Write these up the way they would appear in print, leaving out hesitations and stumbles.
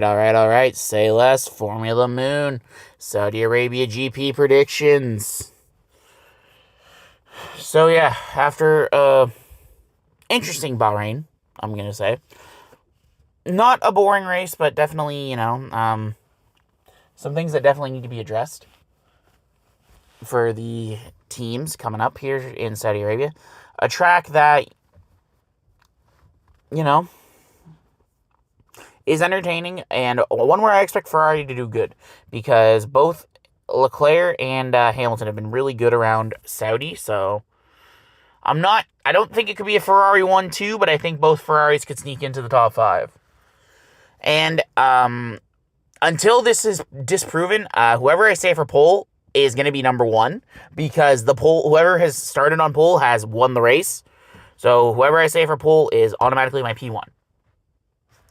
All right. Say less. Formula Moon. Saudi Arabia GP predictions. So, yeah, after interesting Bahrain, I'm going to say. Not a boring race, but definitely, some things that definitely need to be addressed for the teams coming up here in Saudi Arabia. A track that, is entertaining, and one where I expect Ferrari to do good, because both Leclerc and Hamilton have been really good around Saudi, so I don't think it could be a Ferrari 1-2, but I think both Ferraris could sneak into the top 5. And until this is disproven, whoever I say for pole is going to be number 1, because whoever has started on pole has won the race. So whoever I say for pole is automatically my P1.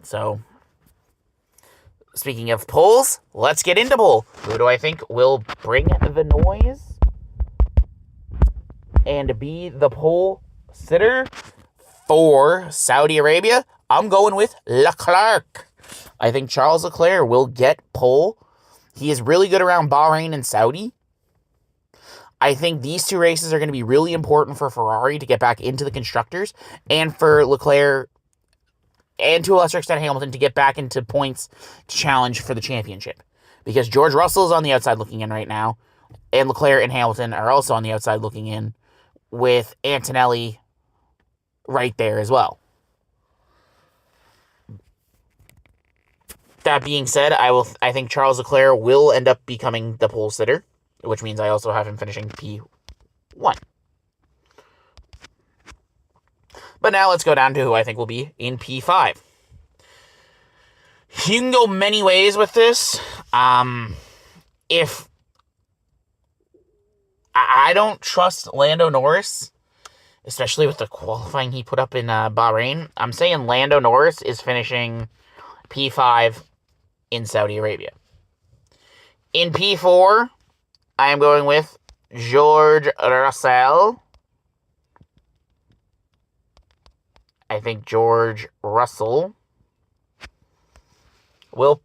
So, speaking of polls, let's get into pole. Who do I think will bring the noise and be the pole sitter for Saudi Arabia? I'm going with Leclerc. I think Charles Leclerc will get pole. He is really good around Bahrain and Saudi. I think these two races are going to be really important for Ferrari to get back into the constructors, and for Leclerc, and to a lesser extent Hamilton, to get back into points to challenge for the championship. Because George Russell is on the outside looking in right now, and Leclerc and Hamilton are also on the outside looking in, with Antonelli right there as well. That being said, I think Charles Leclerc will end up becoming the pole sitter, which means I also have him finishing P1. But now let's go down to who I think will be in P5. You can go many ways with this. If I don't trust Lando Norris, especially with the qualifying he put up in Bahrain, I'm saying Lando Norris is finishing P5 in Saudi Arabia. In P4, I am going with George Russell. I think George Russell will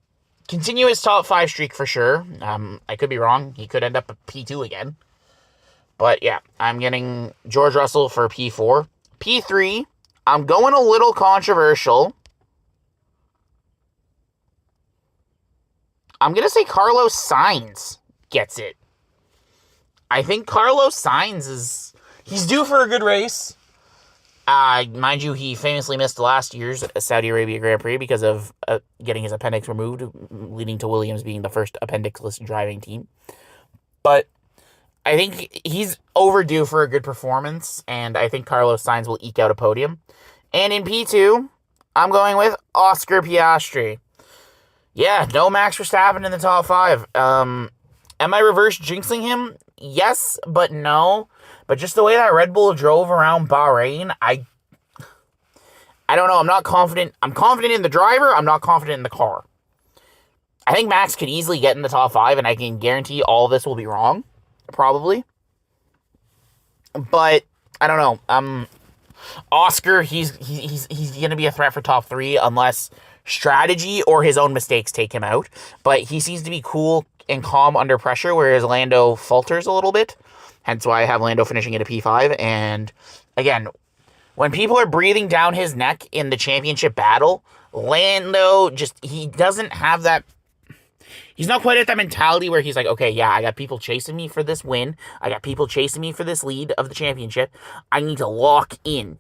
continue his top 5 streak for sure. I could be wrong. He could end up at P2 again. But yeah, I'm getting George Russell for P4. P3, I'm going a little controversial. I'm going to say Carlos Sainz gets it. I think Carlos Sainz he's due for a good race. Mind you, he famously missed last year's Saudi Arabia Grand Prix because of getting his appendix removed, leading to Williams being the first appendixless driving team. But I think he's overdue for a good performance, and I think Carlos Sainz will eke out a podium. And in P2, I'm going with Oscar Piastri. Yeah, no Max Verstappen in the top 5. Am I reverse jinxing him? Yes, but no. But just the way that Red Bull drove around Bahrain, I don't know. I'm not confident. I'm confident in the driver. I'm not confident in the car. I think Max could easily get in the top 5, and I can guarantee all of this will be wrong. Probably. But, I don't know. Oscar, he's going to be a threat for top 3 unless strategy or his own mistakes take him out. But he seems to be cool and calm under pressure, whereas Lando falters a little bit. Hence why I have Lando finishing at a P5. And again, when people are breathing down his neck in the championship battle, Lando he doesn't have that. He's not quite at that mentality where he's like, okay, yeah, I got people chasing me for this win. I got people chasing me for this lead of the championship. I need to lock in.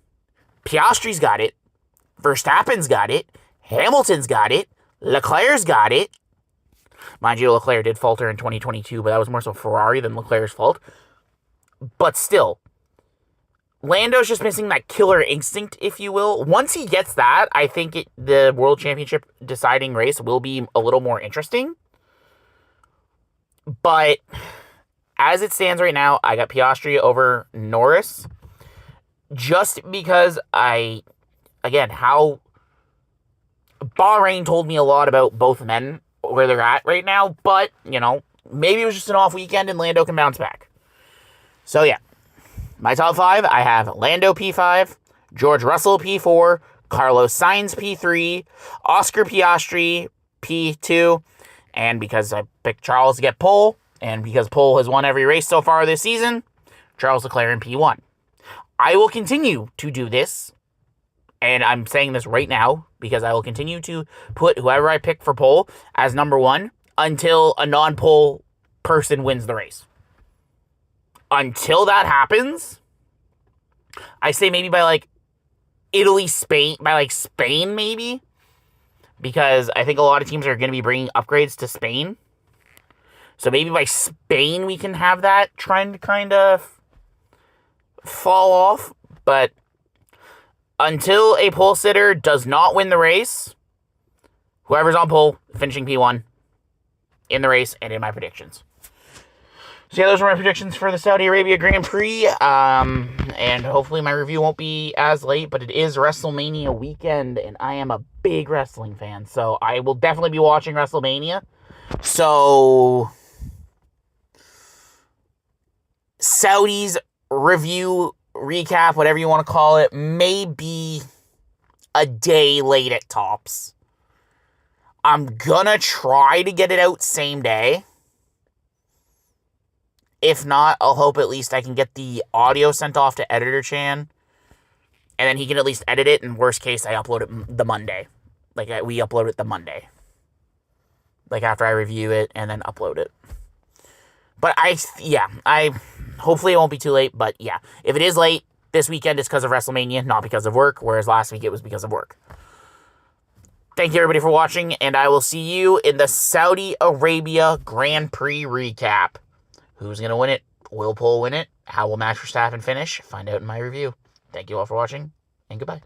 Piastri's got it. Verstappen's got it. Hamilton's got it. Leclerc's got it. Mind you, Leclerc did falter in 2022, but that was more so Ferrari than Leclerc's fault. But still, Lando's just missing that killer instinct, if you will. Once he gets that, I think the World Championship deciding race will be a little more interesting. But as it stands right now, I got Piastri over Norris. Just because how Bahrain told me a lot about both men, where they're at right now. But, maybe it was just an off weekend and Lando can bounce back. So, yeah. My top 5, I have Lando P5, George Russell P4, Carlos Sainz P3, Oscar Piastri P2, and because I picked Charles to get pole, and because pole has won every race so far this season, Charles Leclerc in P1. I will continue to do this, and I'm saying this right now because I will continue to put whoever I pick for pole as number 1 until a non-pole person wins the race. Until that happens, I say maybe by like Italy, Spain, by like Spain maybe, because I think a lot of teams are going to be bringing upgrades to Spain. So maybe by Spain we can have that trend kind of fall off. But until a pole sitter does not win the race, whoever's on pole, finishing P1 in the race and in my predictions. So yeah, those are my predictions for the Saudi Arabia Grand Prix. And hopefully my review won't be as late, but it is WrestleMania weekend, and I am a big wrestling fan. So I will definitely be watching WrestleMania. So Saudi's review, recap, whatever you want to call it, may be a day late at tops. I'm gonna try to get it out same day. If not, I'll hope at least I can get the audio sent off to Editor Chan, and then he can at least edit it, and worst case, I upload it the Monday. Like, we upload it the Monday. Like, after I review it, and then upload it. But hopefully it won't be too late, but yeah. If it is late, this weekend it's because of WrestleMania, not because of work, whereas last week it was because of work. Thank you, everybody, for watching, and I will see you in the Saudi Arabia Grand Prix recap. Who's going to win it? Will pole win it? How will Max Verstappen finish? Find out in my review. Thank you all for watching, and goodbye.